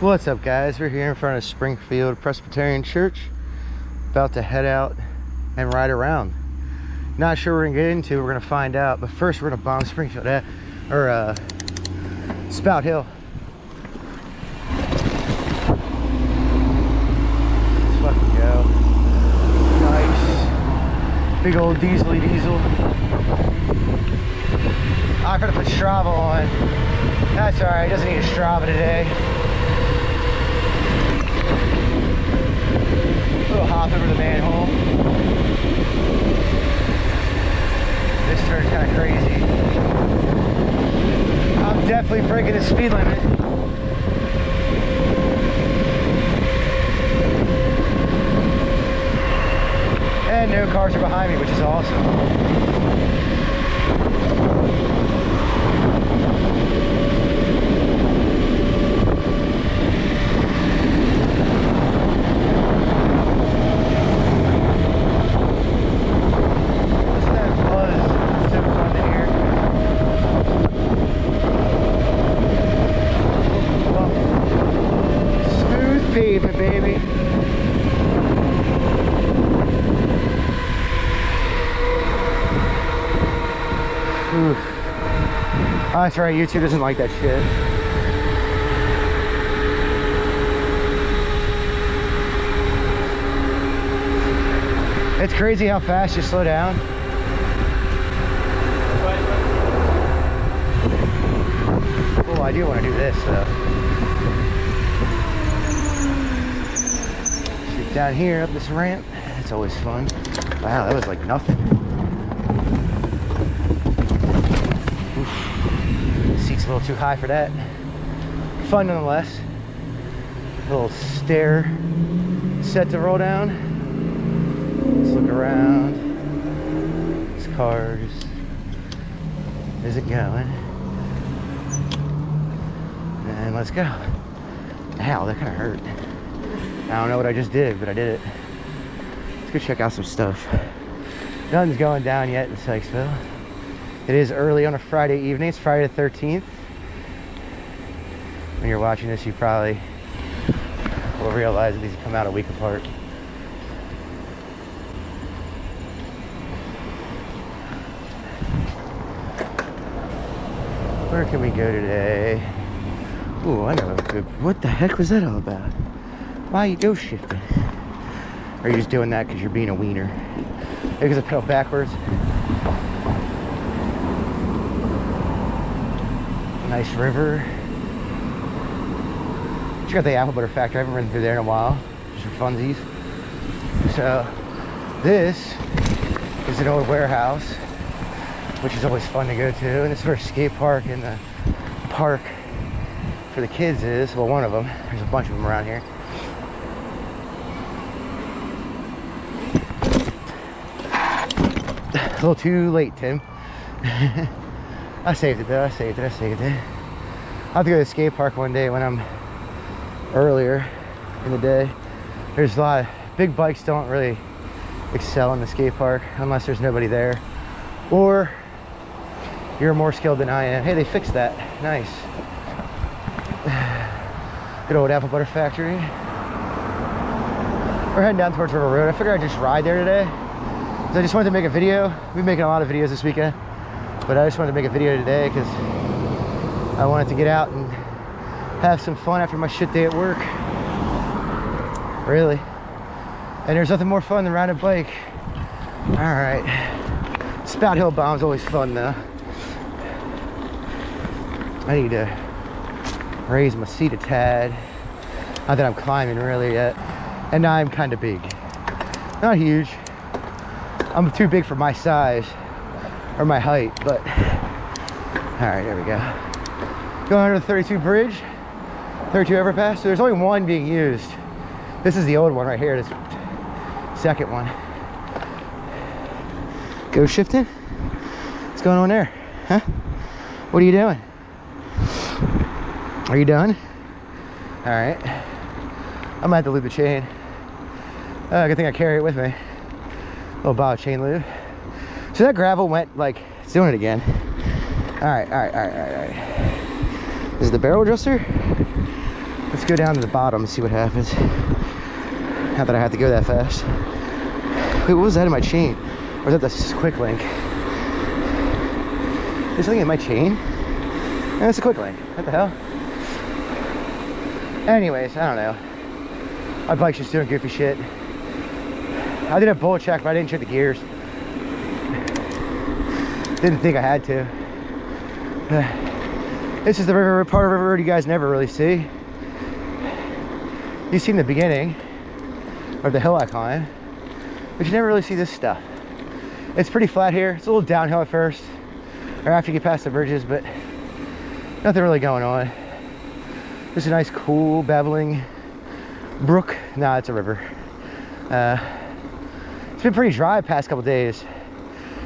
What's up, guys? We're here in front of Springfield Presbyterian Church, about to head out and ride around. Not sure we're gonna get into, we're gonna find out, but first we're gonna bomb Springfield Spout Hill. Let's fucking go. Nice. Big old diesel. I forgot to put Strava on. That's alright, doesn't need a Strava today. Little hop over the manhole. This turn's kind of crazy. I'm definitely breaking the speed limit. And no cars are behind me, which is awesome. Pavement, baby. Oof. Oh, that's right, YouTube doesn't like that shit. It's crazy how fast you slow down. Oh, I do want to do this though. Down here up this ramp, it's always fun. Wow, that was like nothing. Oof. Seat's a little too high for that. Fun nonetheless. A little stair set to roll down. Let's look around. This car just isn't going. And let's go. Ow, that kind of hurt. I don't know what I just did, but I did it. Let's go check out some stuff. Nothing's going down yet in Sykesville. It is early on a Friday evening. It's Friday the 13th. When you're watching this, you probably will realize that these come out a week apart. Where can we go today? Ooh, I know a good... What the heck was that all about? Why are you go shifting? Or are you just doing that because you're being a wiener? Maybe because I pedal backwards. Nice river. Check out the apple butter factory. I haven't ridden through there in a while. Just for funsies. So this is an old warehouse, which is always fun to go to. And this is where skate park and the park for the kids is. Well, one of them. There's a bunch of them around here. A little too late, Tim. I saved it though, I saved it. I'll have to go to the skate park one day when I'm earlier in the day. There's a lot of big bikes don't really excel in the skate park unless there's nobody there. Or you're more skilled than I am. Hey, they fixed that. Nice. Good old apple butter factory. We're heading down towards River Road. I figured I'd just ride there today. I just wanted to make a video. We've been making a lot of videos this weekend, but I just wanted to make a video today because I wanted to get out and have some fun after my shit day at work. Really. And there's nothing more fun than riding a bike. All right. Spout Hill bomb's always fun though. I need to raise my seat a tad. Not that I'm climbing really yet. And now I'm kind of big. Not huge. I'm too big for my size or my height, but all right, there we go. Going under the 32 bridge, 32 overpass. So there's only one being used. This is the old one right here, this second one. Go shifting? What's going on there? Huh? What are you doing? Are you done? All right. I might have to lube the chain. Good thing I carry it with me. Little bottle of chain lube. So that gravel went like, it's doing it again. All right. This is the barrel adjuster. Let's go down to the bottom and see what happens. Not that I have to go that fast. Wait, what was that in my chain? Or is that the quick link? There's something in my chain? And it's a quick link. What the hell? Anyways, I don't know. My bike's just doing goofy shit. I did a bullet check, but I didn't check the gears. Didn't think I had to. This is the river, part of the river you guys never really see. You've seen the beginning of the hill I climb, but you never really see this stuff. It's pretty flat here. It's a little downhill at first, or after you get past the bridges, but nothing really going on. Just a nice, cool, babbling brook. Nah, it's a river. It's been pretty dry the past couple days.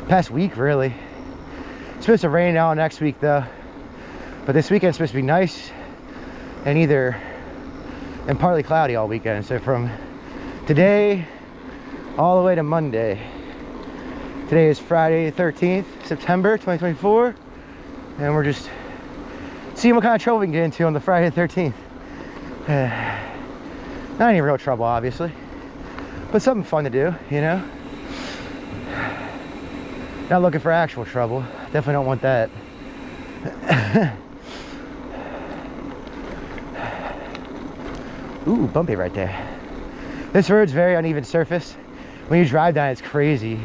Past week, really. It's supposed to rain now next week, though. But this weekend's supposed to be nice and partly cloudy all weekend. So from today all the way to Monday. Today is Friday, 13th, September 2024. And we're just seeing what kind of trouble we can get into on the Friday the 13th. Not any real trouble, obviously, but something fun to do, you know? Not looking for actual trouble. Definitely don't want that. Ooh, bumpy right there. This road's very uneven surface. When you drive down, it's crazy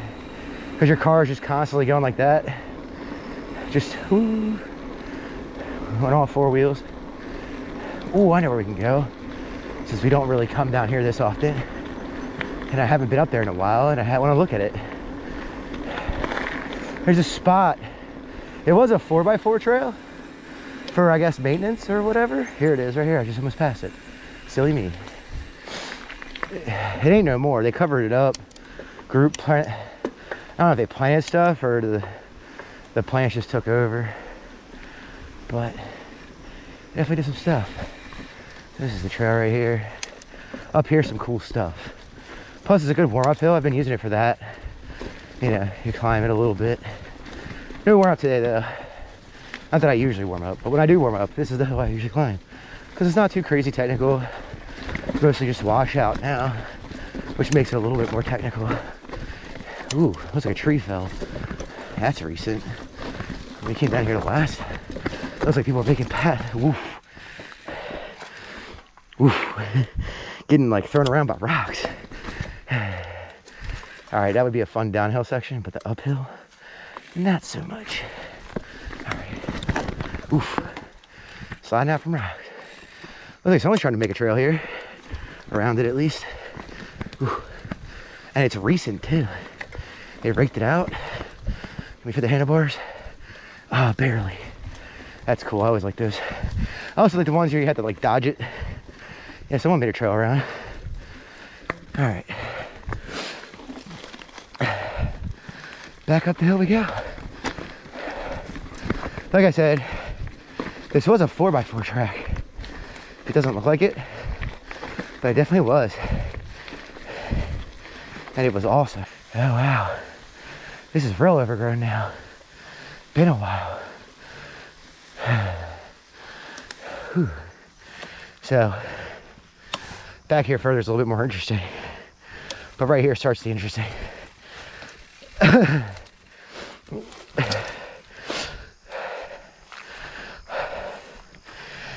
because your car is just constantly going like that. Just ooh, on all four wheels. Ooh, I know where we can go, since we don't really come down here this often, and I haven't been up there in a while, and I want to look at it. There's a spot. It was a 4x4 trail for, I guess, maintenance or whatever. Here it is, right here. I just almost passed it. Silly me. It ain't no more. They covered it up. Group plant. I don't know if they planted stuff or the plants just took over. But definitely did some stuff. This is the trail right here. Up here, some cool stuff. Plus, it's a good warm-up hill. I've been using it for that. You know, you climb it a little bit. No warm up today, though. Not that I usually warm up, but when I do warm up, this is the hill I usually climb. Because it's not too crazy technical. It's mostly just wash out now, which makes it a little bit more technical. Ooh, looks like a tree fell. That's recent. When we came down here last, looks like people are making path. Woof. Woof. Getting like thrown around by rocks. All right, that would be a fun downhill section, but the uphill, not so much. All right. Oof. Sliding out from rocks. Looks like someone's trying to make a trail here. Around it, at least. Ooh. And it's recent, too. They raked it out. Let me fit the handlebars. Ah, barely. That's cool. I always like those. I also like the ones where you have to, like, dodge it. Yeah, someone made a trail around. All right. Back up the hill we go. Like I said, this was a 4x4 track. It doesn't look like it, but it definitely was. And it was awesome. Oh wow. This is real overgrown now. Been a while. Whew. So, back here further is a little bit more interesting. But right here starts the interesting.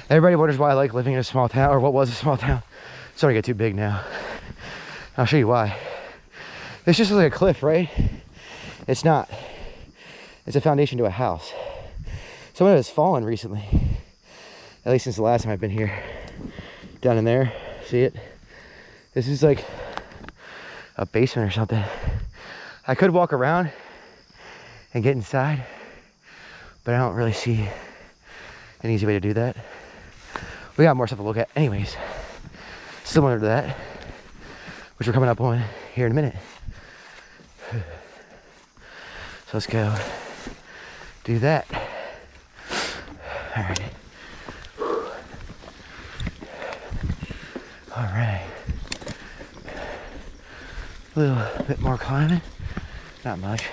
Everybody wonders why I like living in a small town, or what was a small town. It's starting to get too big now. I'll show you why. It's just like a cliff, right? It's not. It's a foundation to a house. Some of it has fallen recently. At least since the last time I've been here. Down in there, see it? This is like a basement or something. I could walk around and get inside, but I don't really see an easy way to do that. We got more stuff to look at anyways, similar to that, which we're coming up on here in a minute. So let's go do that. All right. All right. A little bit more climbing. Not much.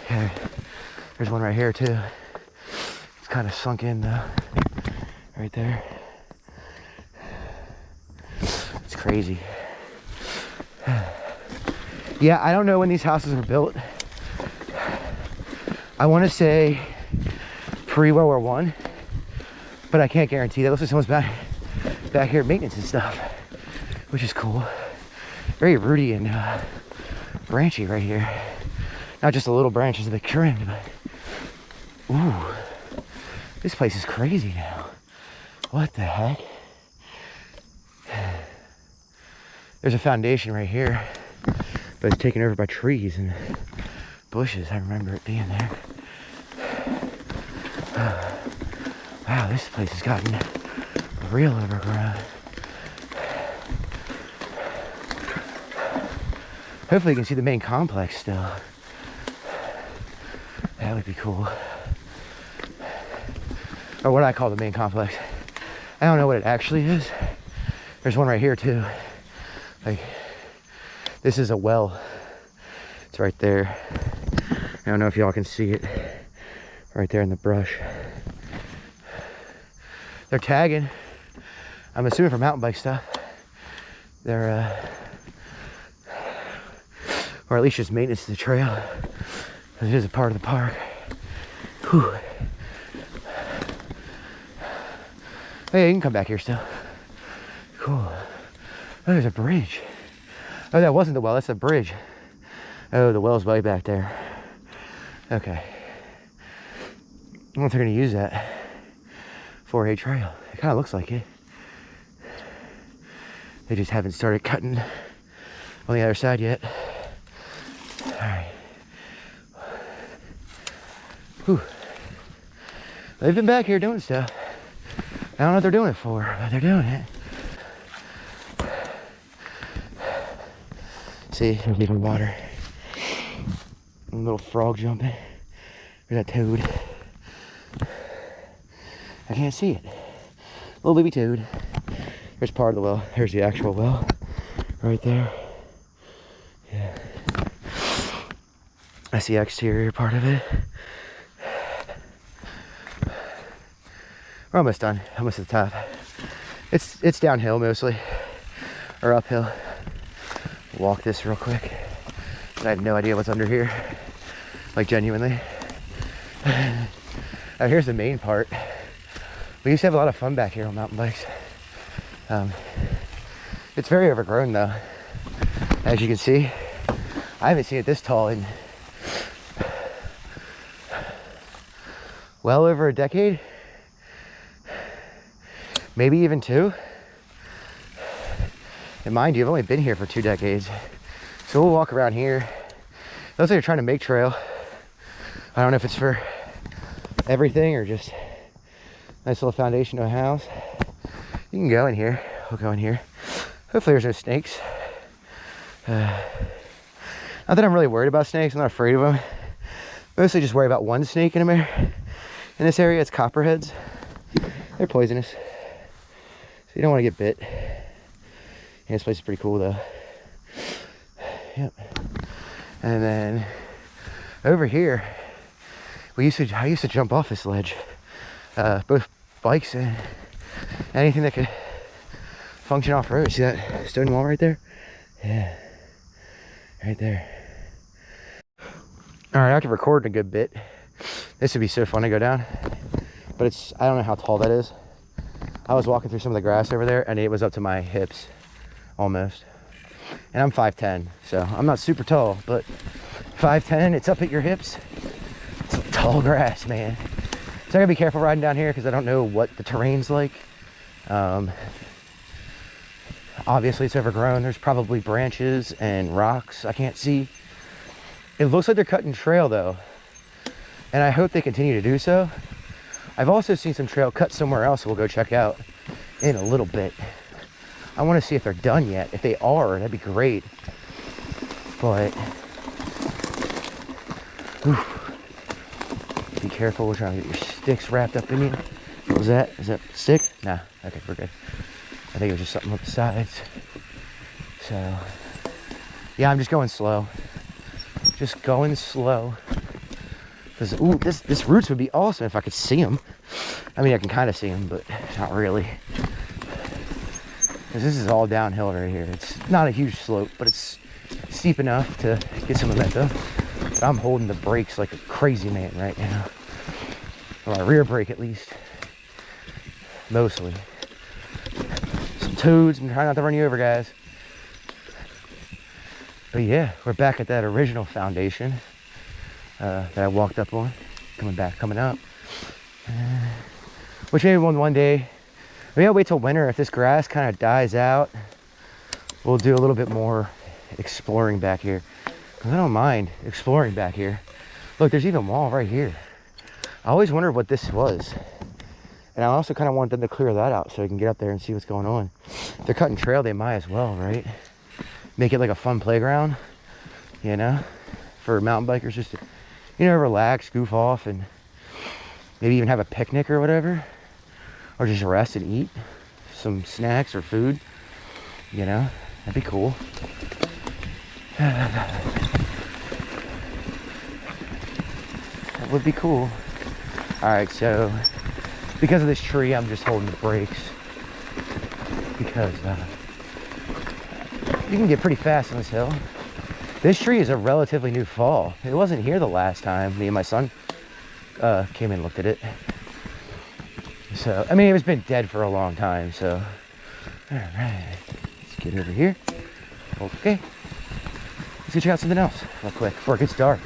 Yeah, there's one right here too. It's kind of sunk in though. Right there. crazy. Yeah, I don't know when these houses were built. I want to say pre-World War I, but I can't guarantee that. Looks like someone's back here at maintenance and stuff, which is cool. Very rooty and branchy right here. Not just the little branches that they trimmed, but ooh, this place is crazy now. What the heck? There's a foundation right here, but it's taken over by trees and bushes. I remember it being there. Wow, this place has gotten real overgrown. Hopefully you can see the main complex still. That would be cool. Or what I call the main complex. I don't know what it actually is. There's one right here too. Like, this is a well. It's right there. I don't know if y'all can see it. Right there in the brush. They're tagging. I'm assuming for mountain bike stuff. They're, or at least just maintenance to the trail. It is a part of the park. Whew. Hey, you can come back here still. Cool. Oh, there's a bridge. Oh, that wasn't the well, that's a bridge. Oh, the well's way back there. Okay. I don't know if they're gonna use that for a trail. It kind of looks like it. They just haven't started cutting on the other side yet. All right. Whew. They've been back here doing stuff. I don't know what they're doing it for, but they're doing it. See, there's even water. A little frog jumping. There's that toad. I can't see it. Little baby toad. There's part of the well. There's the actual well. Right there. Yeah. That's the exterior part of it. We're almost done. Almost at the top. It's downhill mostly. Or uphill. Walk this real quick. I have no idea what's under here. Like, genuinely. Here's the main part. We used to have a lot of fun back here on mountain bikes. It's very overgrown though. As you can see, I haven't seen it this tall in well over a decade. Maybe even 2. And mind you, I've only been here for 2 decades. So we'll walk around here. It looks like they're trying to make trail. I don't know if it's for everything or just nice little foundation to a house. You can go in here. We'll go in here. Hopefully there's no snakes. Not that I'm really worried about snakes. I'm not afraid of them. Mostly just worry about one snake in this area. It's copperheads. They're poisonous. So you don't want to get bit. Yeah, this place is pretty cool though. Yep. And then over here, I used to jump off this ledge. Both bikes and anything that could function off-road. See that stone wall right there? Yeah, right there. All right, I can record in a good bit. This would be so fun to go down, but I don't know how tall that is. I was walking through some of the grass over there and it was up to my hips, almost. And I'm 5'10", so I'm not super tall, but 5'10", it's up at your hips. It's tall grass, man. So I gotta be careful riding down here because I don't know what the terrain's like. Obviously it's overgrown. There's probably branches and rocks I can't see. It looks like they're cutting trail though, and I hope they continue to do so. I've also seen some trail cut somewhere else we'll go check out in a little bit. I want to see if they're done yet. If they are, that'd be great. But be careful. We're trying to get your sticks wrapped up in you. What was that? Is that a stick? Nah. Okay, we're good. I think it was just something up the sides. So yeah, I'm just going slow. Just going slow. Because ooh, this roots would be awesome if I could see them. I mean, I can kind of see them, but not really. because this is all downhill right here. It's not a huge slope, but it's steep enough to get some momentum. But I'm holding the brakes like a crazy man right now. Or my rear brake at least. Mostly. Some toads. I'm trying not to run you over, guys. But yeah, we're back at that original foundation that I walked up on. Coming up. Which maybe one day, maybe I'll wait till winter. If this grass kind of dies out, we'll do a little bit more exploring back here. I don't mind exploring back here. Look, there's even a wall right here. I always wondered what this was. And I also kind of want them to clear that out so we can get up there and see what's going on. If they're cutting trail, they might as well, right? Make it like a fun playground, you know, for mountain bikers just to, you know, relax, goof off, and maybe even have a picnic or whatever. Or just rest and eat some snacks or food, you know, that'd be cool. That would be cool. All right, so because of this tree, I'm just holding the brakes because you can get pretty fast on this hill. This tree is a relatively new fall. It wasn't here the last time me and my son came and looked at it. So, I mean, it's been dead for a long time, so. All right, let's get over here. Okay. Let's go check out something else real quick before it gets dark.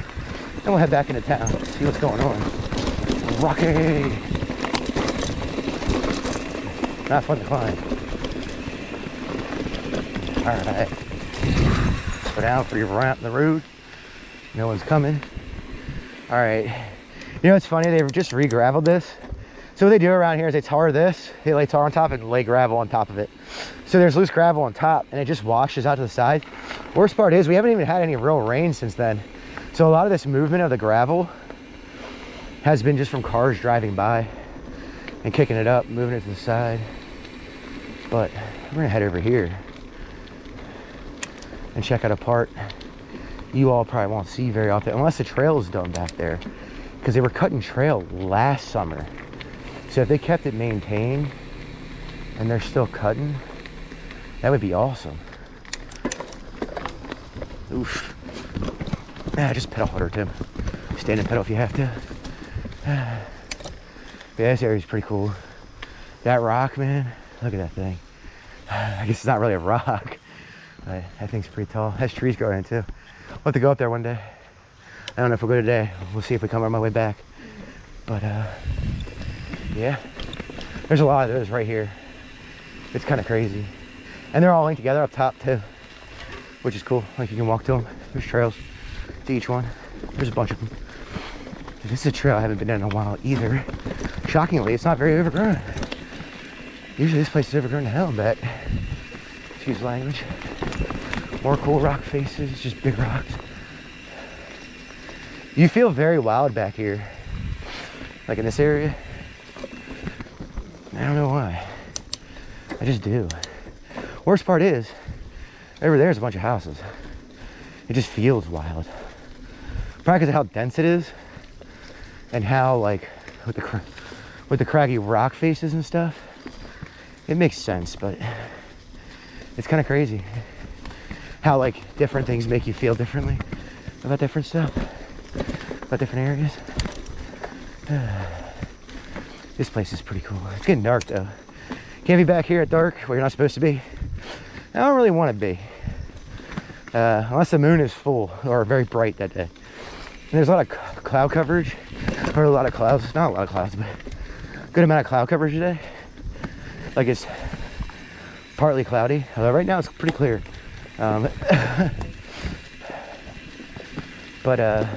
Then we'll head back into town, see what's going on. Rocky! Not fun to climb. All right. Let's go down for your ramp in the road. No one's coming. All right. You know what's funny? They've just re-graveled this. So what they do around here is they tar this, they lay tar on top and lay gravel on top of it. So there's loose gravel on top and it just washes out to the side. Worst part is we haven't even had any real rain since then. So a lot of this movement of the gravel has been just from cars driving by and kicking it up, moving it to the side. But we're gonna head over here and check out a part you all probably won't see very often, unless the trail is done back there, because they were cutting trail last summer. So if they kept it maintained and they're still cutting, that would be awesome. Oof. Ah, just pedal harder, Tim. Stand and pedal if you have to. Yeah, this area's pretty cool. That rock, man, look at that thing. I guess it's not really a rock, but that thing's pretty tall. Has trees growing in it too. We'll have to go up there one day. I don't know if we'll go today. We'll see if we come on my way back. But yeah, there's a lot of those right here. It's kind of crazy. And they're all linked together up top too, which is cool. Like you can walk to them. There's trails to each one. There's a bunch of them. This is a trail I haven't been in a while either. Shockingly, it's not very overgrown. Usually this place is overgrown to hell, but excuse the language. More cool rock faces, just big rocks. You feel very wild back here. Like in this area. I don't know why. I just do. Worst part is, over there's a bunch of houses. It just feels wild. Probably because of how dense it is. And how, like, with the craggy rock faces and stuff. It makes sense, but it's kind of crazy. How, like, different things make you feel differently about different stuff. About different areas. This place is pretty cool. It's getting dark though. Can't be back here at dark where you're not supposed to be. I don't really want to be. Unless the moon is full or very bright that day. And there's a lot of cloud coverage. Or a lot of clouds. Not a lot of clouds, but a good amount of cloud coverage today. Like it's partly cloudy. Although right now it's pretty clear. But yeah,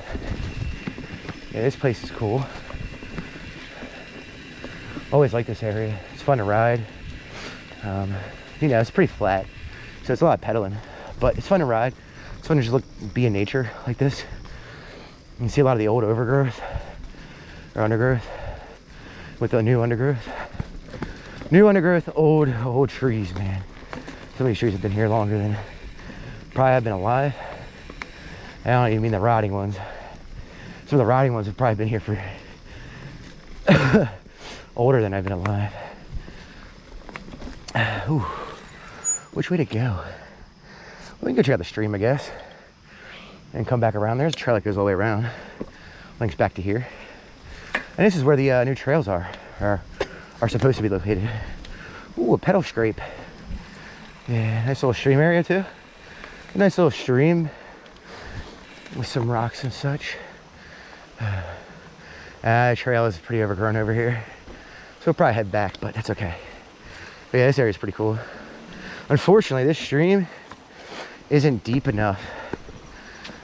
this place is cool. Always like this area. It's fun to ride. You know, it's pretty flat, so it's a lot of pedaling, but it's fun to ride. It's fun to just be in nature like this. You can see a lot of the old overgrowth or undergrowth with the new undergrowth. New undergrowth, old trees, man. Some of these trees have been here longer than probably I've been alive. I don't even mean the rotting ones. Some of the rotting ones have probably been here for older than I've been alive. Ooh. Which way to go? We can go check out the stream, I guess, and come back around. There's a trail that goes all the way around. Links back to here. And this is where the new trails are supposed to be located. Ooh, a pedal scrape. Yeah, nice little stream area too. A nice little stream with some rocks and such. The trail is pretty overgrown over here, so we'll probably head back, but that's okay. But yeah, this area is pretty cool. Unfortunately, this stream isn't deep enough.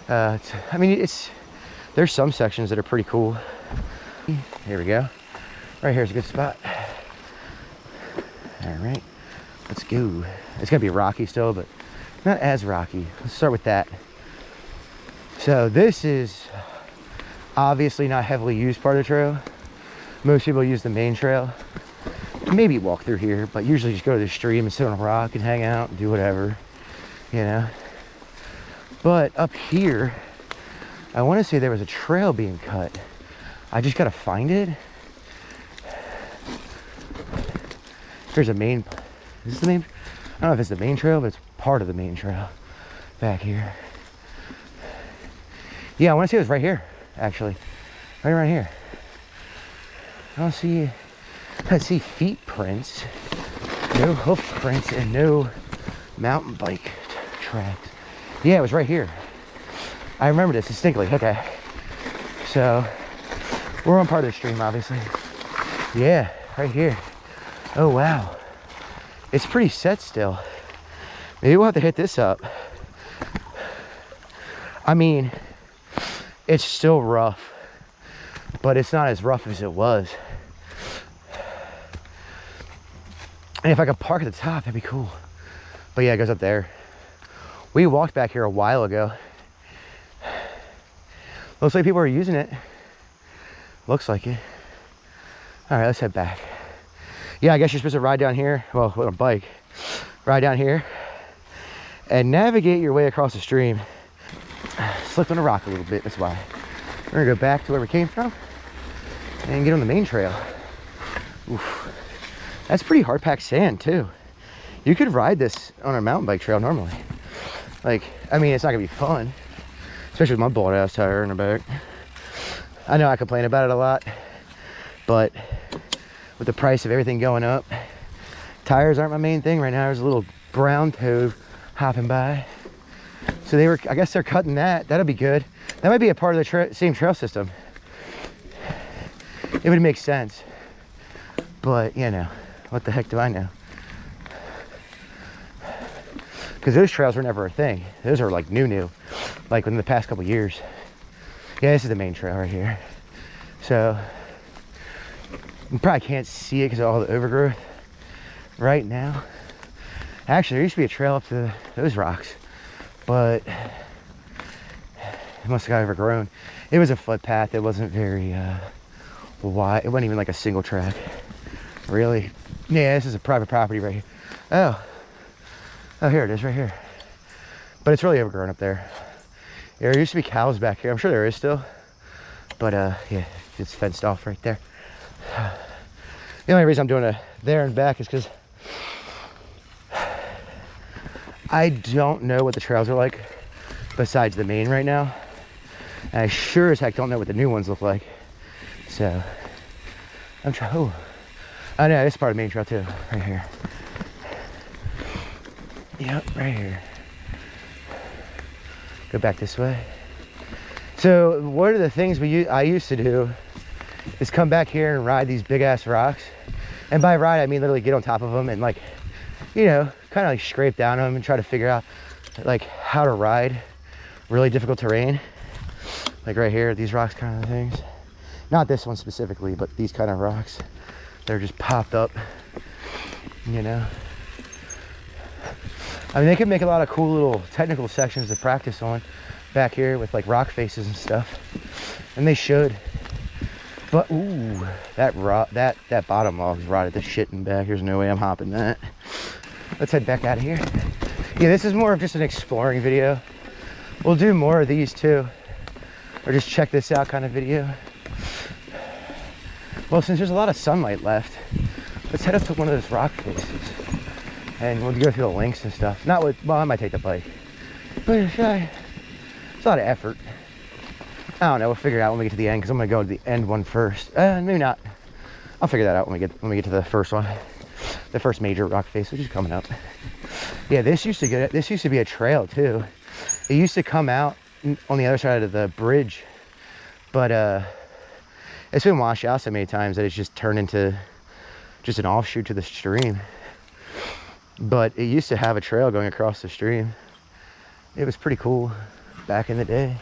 I mean, there's some sections that are pretty cool. Here we go. Right here's a good spot. All right, let's go. It's gonna be rocky still, but not as rocky. Let's start with that. So this is obviously not heavily used part of the trail. Most people use the main trail. Maybe walk through here, but usually just go to the stream and sit on a rock and hang out and do whatever, you know. But up here, I want to say there was a trail being cut. I just gotta find it. Here's a main, is this the main? I don't know if it's the main trail, but it's part of the main trail back here. Yeah, I want to say it was right here, actually. Right around here. I see feet prints, no hoof prints, and no mountain bike tracks. Yeah, it was right here. I remember this distinctly. Okay. So, we're on part of the stream, obviously. Yeah, right here. Oh, wow. It's pretty set still. Maybe we'll have to hit this up. I mean, it's still rough, but it's not as rough as it was. And if I could park at the top, that'd be cool. But yeah, it goes up there. We walked back here a while ago. Looks like people are using it. Looks like it. All right, let's head back. Yeah, I guess you're supposed to ride down here. Well, with a bike. Ride down here and navigate your way across the stream. Slipped on a rock a little bit, that's why. We're gonna go back to where we came from and get on the main trail. Oof. That's pretty hard packed sand too. You could ride this on a mountain bike trail normally. Like, I mean, it's not gonna be fun, especially with my bullet ass tire in the back. I know I complain about it a lot, but with the price of everything going up, tires aren't my main thing right now. There's a little brown toad hopping by. So I guess they're cutting that. That'll be good. That might be a part of the same trail system. It would make sense. But, you know, what the heck do I know? Because those trails were never a thing. Those are like new. Like within the past couple years. Yeah, this is the main trail right here. So, you probably can't see it because of all the overgrowth right now. Actually, there used to be a trail up to those rocks, but it must have got overgrown. It was a footpath. It wasn't very wide. It wasn't even like a single track, really. Yeah, this is a private property right here. Oh, here it is right here. But it's really overgrown up there. There used to be cows back here. I'm sure there is still, but yeah, it's fenced off right there. The only reason I'm doing a there and back is because I don't know what the trails are like besides the main right now. And I sure as heck don't know what the new ones look like. So I'm trying. Oh, I know this is part of the main trail too, right here. Yep, right here. Go back this way. So one of the things I used to do is come back here and ride these big ass rocks. And by ride, I mean literally get on top of them and, like, you know, kind of like scrape down them and try to figure out like how to ride really difficult terrain. Like right here, these rocks kind of things. Not this one specifically, but these kind of rocks. They're just popped up, you know. I mean, they could make a lot of cool little technical sections to practice on back here with like rock faces and stuff. And they should. But ooh, that bottom log's rotted the shit in back. There's no way I'm hopping that. Let's head back out of here. Yeah, this is more of just an exploring video. We'll do more of these too. Or just check this out kind of video. Well, since there's a lot of sunlight left, let's head up to one of those rock faces. and we'll go through the links and stuff. Not with, well, I might take the bike, but it's a lot of effort. I don't know, we'll figure it out when we get to the end, because I'm gonna go to the end one first. Maybe not. I'll figure that out when we get to the first one, the first major rock face, which is coming up. Yeah, this used to be a trail too. It used to come out on the other side of the bridge, but it's been washed out so many times that it's just turned into just an offshoot to the stream. But it used to have a trail going across the stream. It was pretty cool back in the day.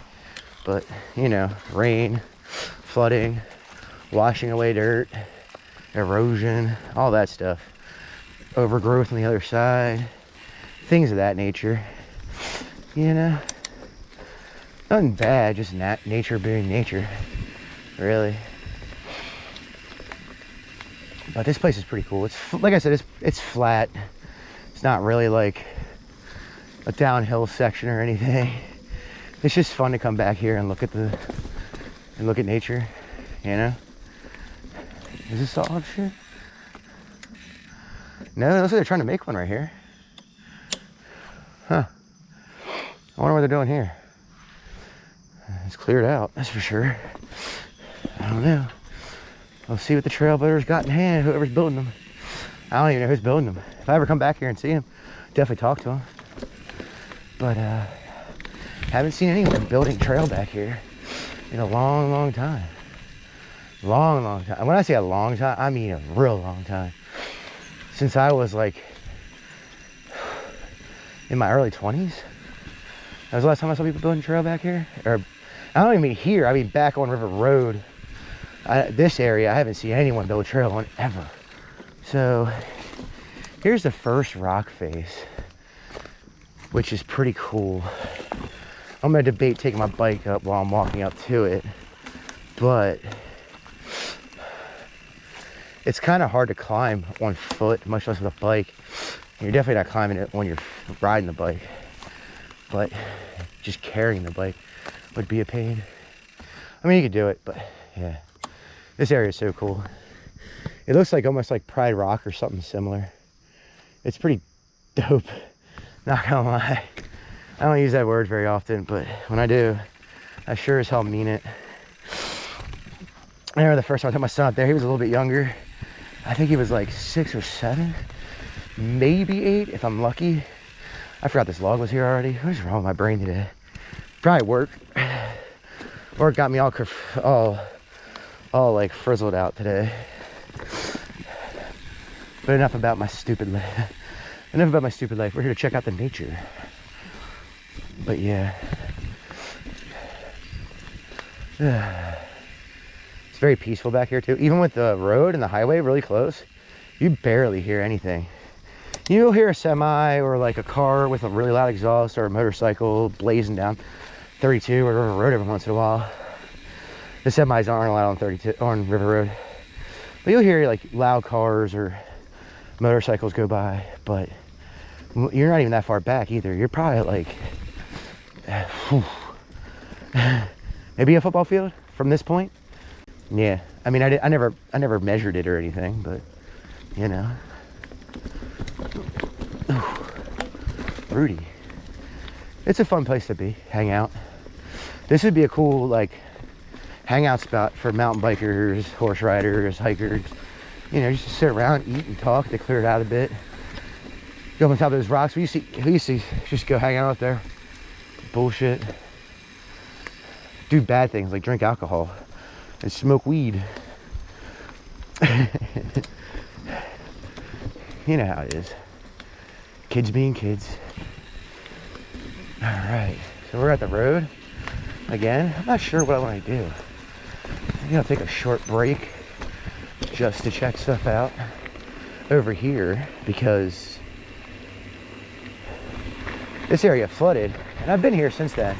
But, you know, rain, flooding, washing away dirt, erosion, all that stuff. Overgrowth on the other side, things of that nature. You know, nothing bad, just nature being nature, really. But this place is pretty cool. It's, like I said, it's flat. It's not really like a downhill section or anything. It's just fun to come back here and look at nature, you know? Is this all shit? No, it looks like they're trying to make one right here. Huh. I wonder what they're doing here. It's cleared out, that's for sure. I don't know. We'll see what the trail builders got in hand, whoever's building them. I don't even know who's building them. If I ever come back here and see him, definitely talk to him. But, haven't seen anyone building a trail back here in a long, long time. Long time. When I say a long time, I mean a real long time. Since I was like in my early 20s. That was the last time I saw people building a trail back here. Or I don't even mean here, I mean back on River Road. This area, I haven't seen anyone build a trail on ever. So here's the first rock face, which is pretty cool. I'm gonna debate taking my bike up while I'm walking up to it, but it's kind of hard to climb on foot, much less with a bike. You're definitely not climbing it when you're riding the bike, but just carrying the bike would be a pain. I mean, you could do it, but yeah, this area is so cool. It looks like almost like Pride Rock or something similar. It's pretty dope, not gonna lie. I don't use that word very often, but when I do, I sure as hell mean it. I remember the first time I took my son up there, he was a little bit younger. I think he was like 6 or 7, maybe 8 if I'm lucky. I forgot this log was here already. What's wrong with my brain today? Probably work. Work got me all like frizzled out today. But enough about my stupid life. Enough about my stupid life. We're here to check out the nature. But yeah, it's very peaceful back here too. Even with the road and the highway really close, you barely hear anything. You'll hear a semi or like a car with a really loud exhaust or a motorcycle blazing down 32 or River Road every once in a while. The semis aren't allowed on 32 on River Road, but you'll hear like loud cars or motorcycles go by. But you're not even that far back either. You're probably like maybe a football field from this point. Yeah, I mean, I never measured it or anything, but you know. Rudy, it's a fun place to be, hang out. This would be a cool like hangout spot for mountain bikers, horse riders, hikers. You know, just to sit around, eat and talk. They clear it out a bit. Go up on top of those rocks. We used to just go hang out there. Bullshit. Do bad things like drink alcohol and smoke weed. You know how it is. Kids being kids. All right, so we're at the road again. I'm not sure what I want to do. I'm gonna take a short break just to check stuff out over here because this area flooded, and I've been here since then,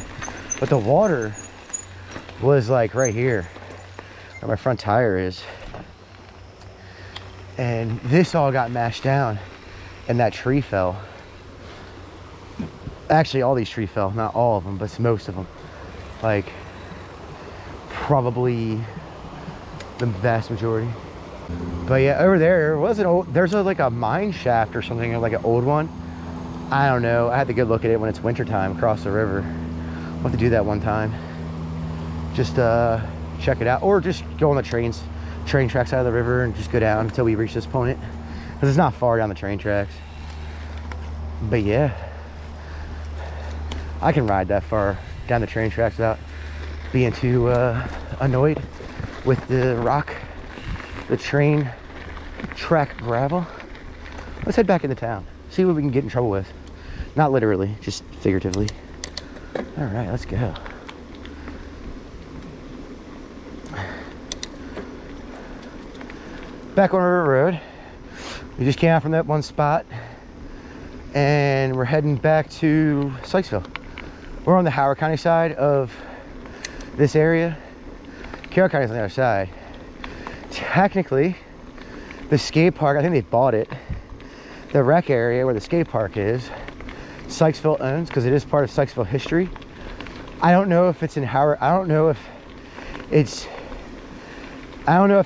but the water was like right here where my front tire is, and this all got mashed down and that tree fell. Actually, all these trees fell, not all of them, but most of them. Like probably the vast majority. But yeah, over there was an old, there's like a mine shaft or something, like an old one. I don't know. I had to go look at it when it's winter time across the river. We'll have to do that one time. Just check it out, or just go on the train tracks out of the river and just go down until we reach this point, because it's not far down the train tracks. But yeah, I can ride that far down the train tracks without being too annoyed with the train track gravel. Let's head back into town, see what we can get in trouble with. Not literally, just figuratively. All right, let's go. Back on River Road. We just came out from that one spot and we're heading back to Sykesville. We're on the Howard County side of this area. Carroll County's on the other side. Technically, the skate park, I think they bought it. The rec area where the skate park is, Sykesville owns, because it is part of Sykesville history. I don't know if it's in Howard. I don't know if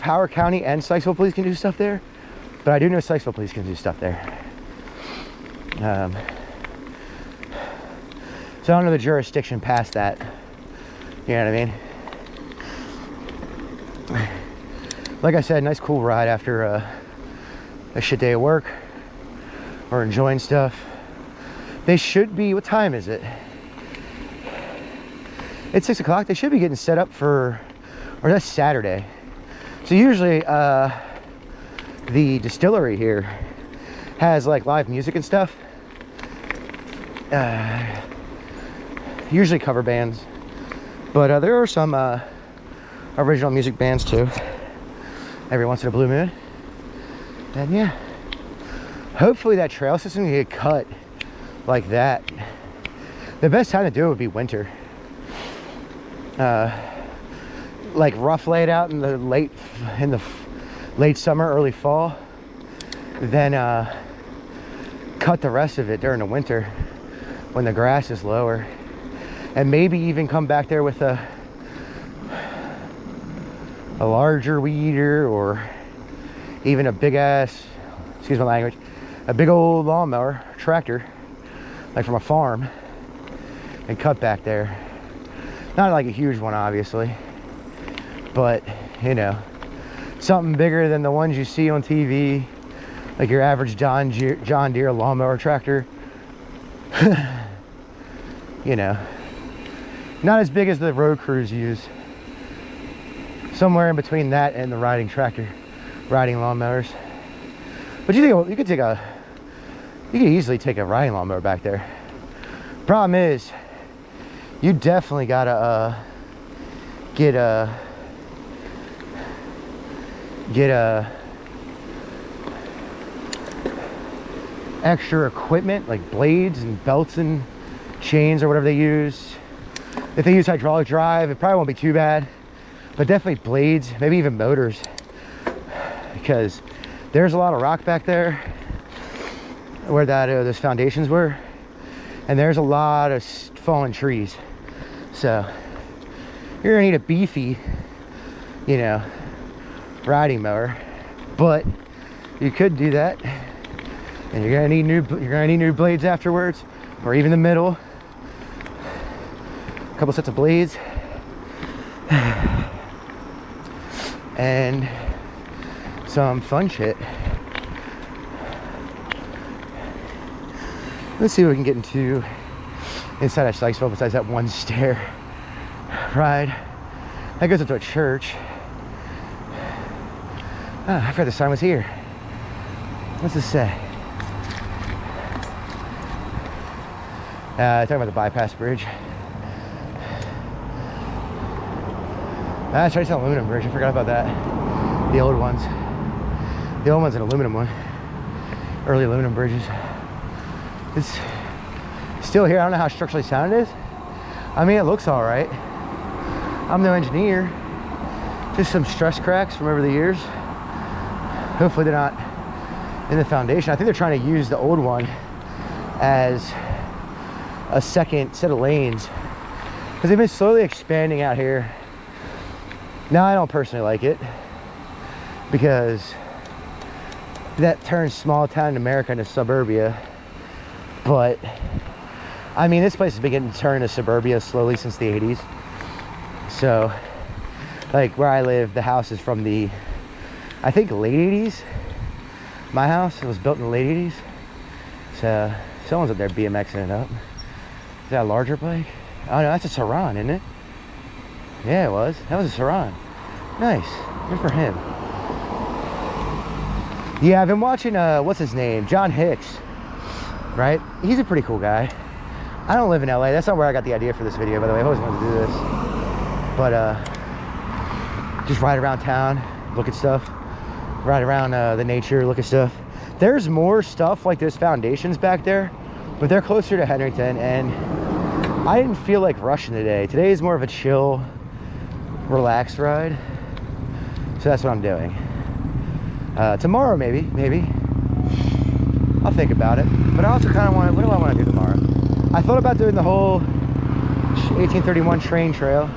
Howard County and Sykesville police can do stuff there, but I do know Sykesville police can do stuff there. So I don't know the jurisdiction past that. You know what I mean? Like I said, nice cool ride after a shit day of work or enjoying stuff. They should be, what time is it? It's 6 o'clock. They should be getting set up for, or that's Saturday. So usually the distillery here has like live music and stuff. Usually cover bands, but there are some original music bands too, every once in a blue moon. And yeah, hopefully that trail system can get cut like that. The best time to do it would be winter. Like rough laid out in the late summer, early fall, then cut the rest of it during the winter when the grass is lower, and maybe even come back there with a larger weed eater, or even a big ass, excuse my language, a big old lawnmower tractor, like from a farm, and cut back there. Not like a huge one, obviously, but you know, something bigger than the ones you see on TV, like your average John Deere lawnmower tractor. You know, not as big as the road crews use. Somewhere in between that and the riding lawnmowers. But you could easily take a riding lawnmower back there. Problem is, you definitely gotta get extra equipment like blades and belts and chains or whatever they use. If they use hydraulic drive, it probably won't be too bad, but definitely blades, maybe even motors, because there's a lot of rock back there where those foundations were, and there's a lot of fallen trees. So you're gonna need a beefy, you know, riding mower, but you could do that, and you're gonna need new blades afterwards, or even the middle, a couple sets of blades, and some fun shit. Let's see what we can get into inside of Sykesville besides that one stair ride that goes into a church. Oh, I forgot the sign was here. What's this say? Talking about the bypass bridge. That's right, it's an aluminum bridge. I forgot about that. The old one's an aluminum one. Early aluminum bridges. It's still here. I don't know how structurally sound it is. I mean, it looks all right. I'm no engineer. Just some stress cracks from over the years. Hopefully they're not in the foundation. I think they're trying to use the old one as a second set of lanes, because they've been slowly expanding out here. Now, I don't personally like it, because that turns small town America into suburbia. But I mean, this place has been getting turned to suburbia slowly since the 80s. So like where I live, the house is from the, I think, late 80s. My house was built in the late 80s. So someone's up there BMXing it up. Is that a larger bike? Oh no, that's a Saran, isn't it? Yeah, it was. That was a Saran. Nice. Good for him. Yeah, I've been watching, what's his name? John Hicks, right? He's a pretty cool guy. I don't live in LA. That's not where I got the idea for this video, by the way. I've always wanted to do this. But just ride around town, look at stuff. Ride around the nature, look at stuff. There's more stuff like there's foundations back there, but they're closer to Henrington, and I didn't feel like rushing today. Today is more of a chill, relaxed ride. So that's what I'm doing. Tomorrow, maybe. I'll think about it. But I also kind of want, what do I want to do tomorrow? I thought about doing the whole 1831 train trail.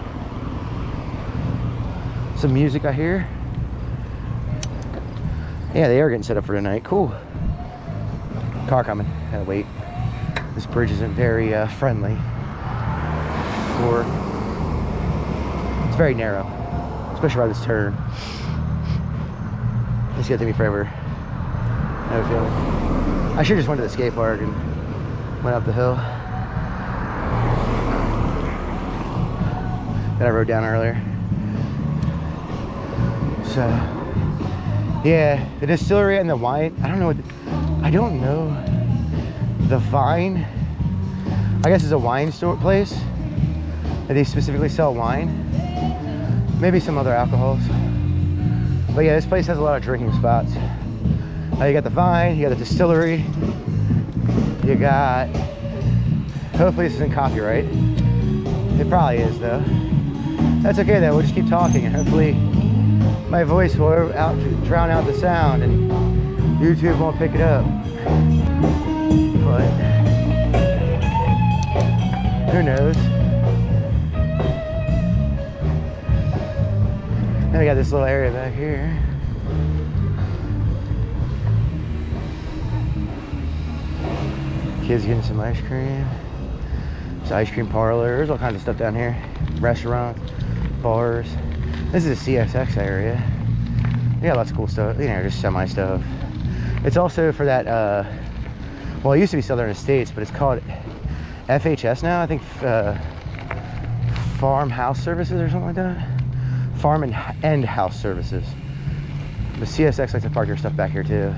Some music I hear. Yeah, they are getting set up for tonight. Cool. Car coming. Gotta wait. This bridge isn't very friendly. Or it's very narrow, especially around this turn. It's gonna take me forever. I have a feeling. I should just went to the skate park and went up the hill that I rode down earlier. So yeah, the distillery and the wine, I don't know the Vine, I guess, is a wine store place that they specifically sell wine, maybe some other alcohols. But yeah, this place has a lot of drinking spots. You got the Vine, you got the distillery, you got, hopefully this isn't copyright. It probably is though. That's okay though, we'll just keep talking and hopefully my voice will drown out the sound and YouTube won't pick it up. But who knows? Then we got this little area back here. Kids getting some ice cream. There's ice cream parlors, all kinds of stuff down here. Restaurants, bars. This is a CSX area. Yeah, lots of cool stuff, you know, just semi stuff. It's also for that, well, it used to be Southern Estates, but it's called FHS now, I think, Farmhouse Services or something like that. Farm and House Services. The CSX likes to park their stuff back here too.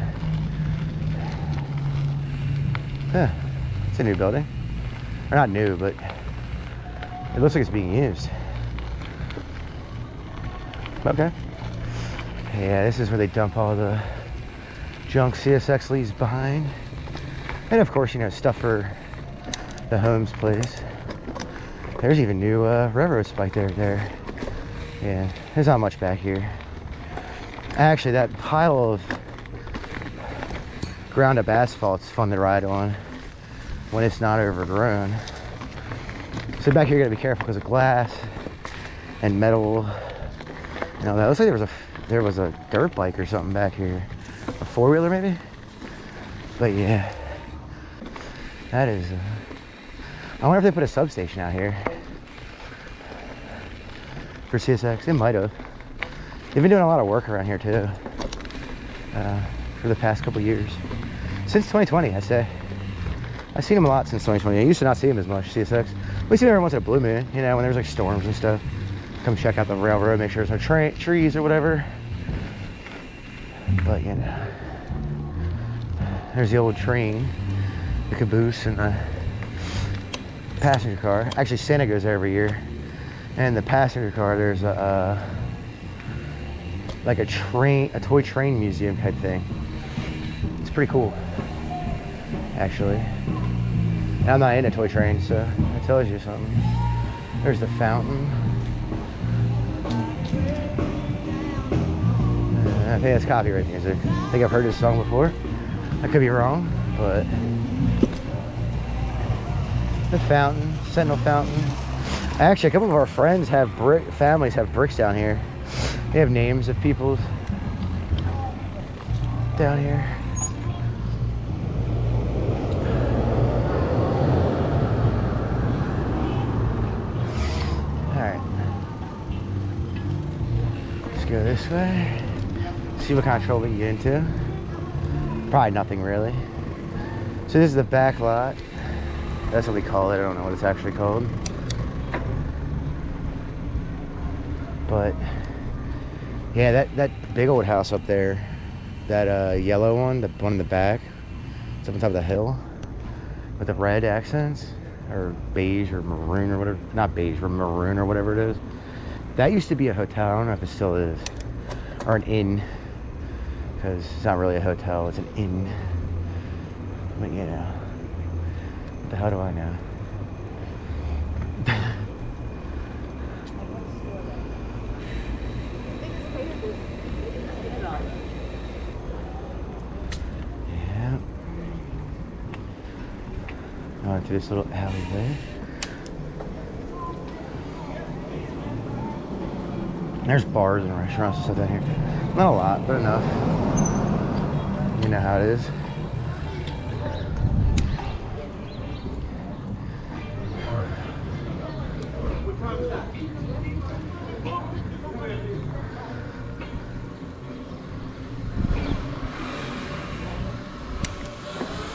Huh, it's a new building. Or not new, but it looks like it's being used. Okay. Yeah, this is where they dump all the junk CSX leaves behind. And of course, you know, stuff for the Holmes place. There's even new railroad spike there. Yeah, there's not much back here. Actually, that pile of ground up asphalt's fun to ride on when it's not overgrown. So back here you gotta be careful because of glass and metal. You know, that looks like there was a dirt bike or something back here. A four-wheeler maybe? But yeah. That is I wonder if they put a substation out here for CSX. They might have. They've been doing a lot of work around here too for the past couple years. Since 2020, I say. I've seen them a lot since 2020. I used to not see them as much, CSX. We see them every once in a blue moon, you know, when there's like storms and stuff. Come check out the railroad, make sure there's no trees or whatever. But, you know, there's the old train, the caboose, and the passenger car. Actually, Santa goes there every year. And the passenger car, there's like a toy train museum type thing. It's pretty cool, actually. And I'm not into toy trains, so that tells you something. There's the fountain. I think that's copyright music. I think I've heard this song before. I could be wrong, but the fountain, Sentinel Fountain. Actually, a couple of our friends have families have bricks down here. They have names of people's down here. Alright. Let's go this way. See what kind of trouble we can get into. Probably nothing really. So this is the back lot. That's what we call it. I don't know what it's actually called. But yeah, that big old house up there, that yellow one, the one in the back, it's up on top of the hill with the red accents, or beige or maroon or whatever, not beige, but maroon or whatever it is. That used to be a hotel. I don't know if it still is, or an inn, because it's not really a hotel, it's an inn. But you know, what the hell do I know? Yeah. Going through this little alleyway. There's bars and restaurants and stuff down here. Not a lot, but enough. You know how it is.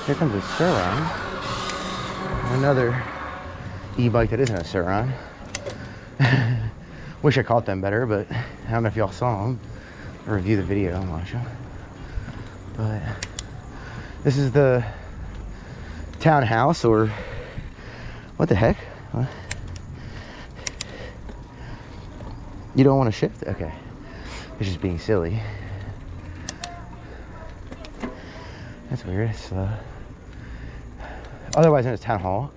Here comes a Suron. Another e-bike that isn't a Suron. Wish I caught them better, but I don't know if y'all saw them. I'll review the video and watch them. But this is the townhouse, or what the heck? What? You don't want to shift? Okay. It's just being silly. That's weird. It's otherwise known as town hall.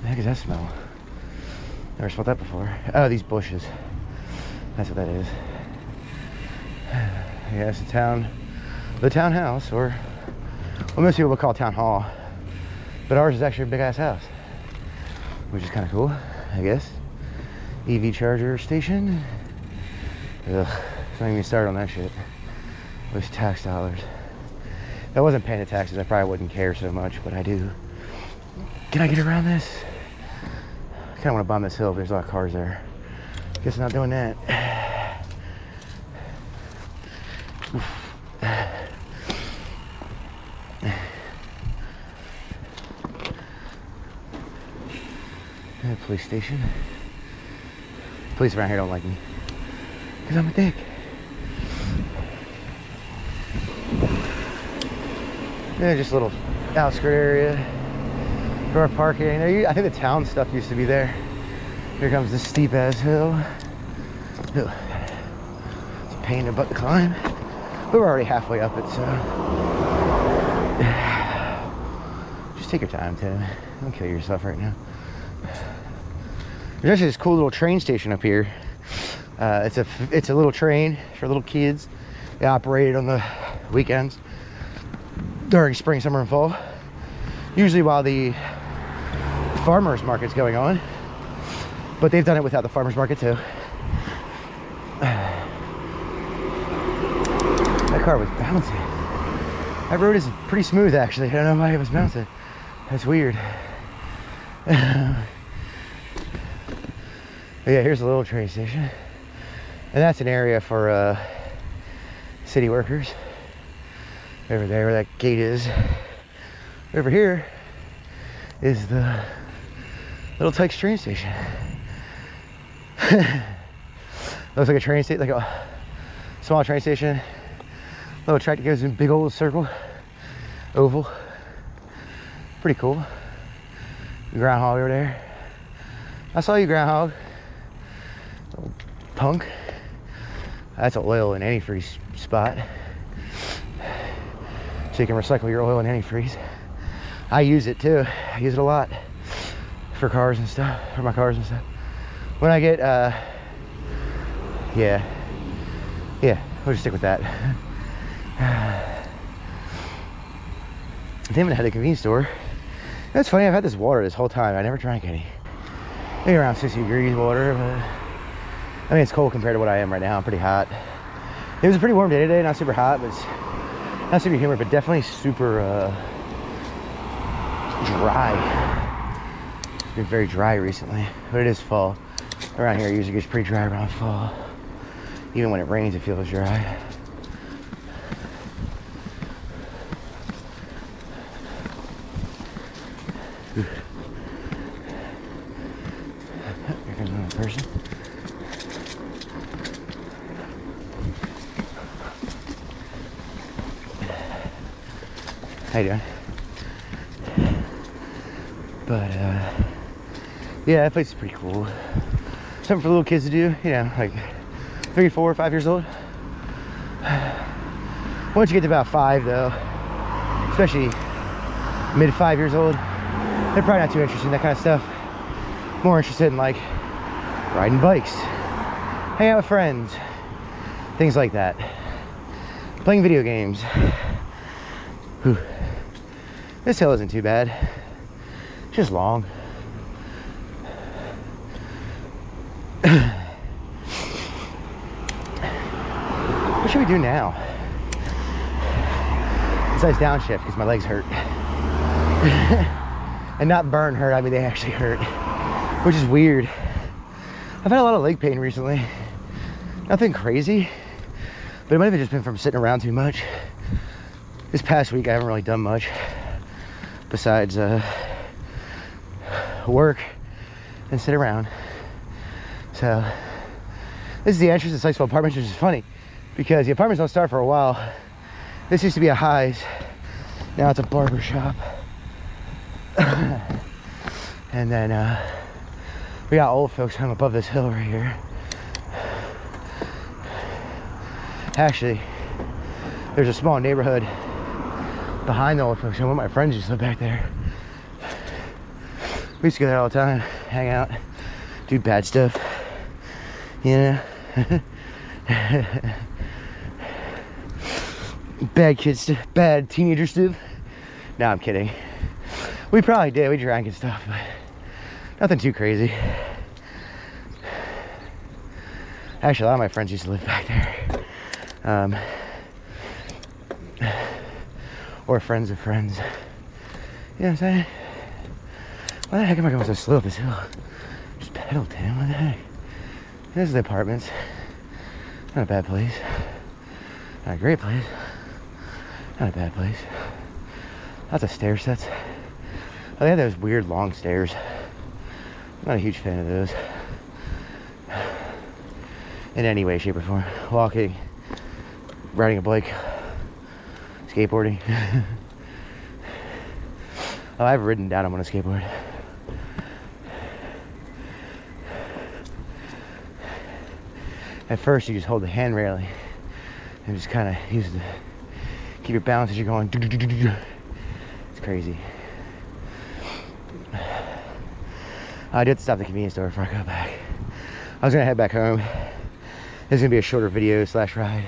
The heck is that smell? Never smelled that before. Oh, these bushes. That's what that is. Yeah, it's the townhouse, or what most people would call town hall. But ours is actually a big ass house, which is kind of cool, I guess. EV charger station. Ugh, don't even start on that shit. Those tax dollars. If I wasn't paying the taxes, I probably wouldn't care so much, but I do. Can I get around this? I kind of want to bomb this hill, but there's a lot of cars there. Guess I'm not doing that. Police station. Police around here don't like me because I'm a dick. Yeah, just a little outskirt area for our parking. I think the town stuff used to be there. Here comes this steep ass hill. It's a pain in the butt to climb, but we're already halfway up it, so just take your time, Tim. Don't kill yourself right now. There's actually this cool little train station up here. It's a little train for little kids. They operate it on the weekends during spring, summer, and fall. Usually while the farmers market's going on, but they've done it without the farmers market too. That car was bouncing. That road is pretty smooth actually. I don't know why it was bouncing. That's weird. But yeah, here's a little train station, and that's an area for city workers. Over there where that gate is. Over here is the Little Tykes train station. Looks like a train station, like a small train station. Little track that goes in a big old circle, oval. Pretty cool. Groundhog over there. I saw you, groundhog. Little punk. That's oil in antifreeze spot. So you can recycle your oil in antifreeze. I use it too. I use it a lot for cars and stuff, for my cars and stuff. When I get, yeah, we'll just stick with that. Damn it, I had a convenience store. That's funny, I've had this water this whole time. I never drank any. Maybe around 60 degrees water, but I mean, it's cold compared to what I am right now. I'm pretty hot. It was a pretty warm day today, not super hot, but it's not super humid, but definitely super dry. It's been very dry recently, but it is fall. Around here, it usually gets pretty dry around fall. Even when it rains, it feels dry. Here's another person. How you doing? But yeah, that place is pretty cool. Something for little kids to do, you know, like 3, 4, 5 years old. Once you get to about 5 though, especially mid 5 years old, they're probably not too interested in that kind of stuff. More interested in like riding bikes, hanging out with friends, things like that. Playing video games. Whew. This hill isn't too bad. It's just long. What should we do now? Besides downshift, because my legs hurt. And not burn hurt, I mean they actually hurt. Which is weird. I've had a lot of leg pain recently. Nothing crazy, but it might have just been from sitting around too much. This past week I haven't really done much besides work and sit around. So this is the entrance to Sykesville Apartments, which is funny because the apartments don't start for a while. This used to be a Highs, now it's a barber shop. And then we got old folks home above this hill right here. Actually, there's a small neighborhood behind the old folks home. One of my friends used to live back there. We used to go there all the time, hang out, do bad stuff, you know. Bad kids stuff, bad teenager stuff. No, I'm kidding. We probably did, we drank and stuff, but nothing too crazy. Actually, a lot of my friends used to live back there. Or friends of friends. You know what I'm saying? Why the heck am I going so slow up this hill? Just pedal, Tim, what the heck? This is the apartments. Not a bad place. Not a great place. Not a bad place. Lots of stair sets. Oh, they have those weird long stairs. I'm not a huge fan of those. In any way, shape, or form. Walking, riding a bike, skateboarding. Oh, I've ridden down them on a skateboard. At first, you just hold the handrail and just kind of use it to keep your balance as you're going. It's crazy. I did stop at the convenience store before I got back. I was gonna head back home. This is gonna be a shorter video / ride,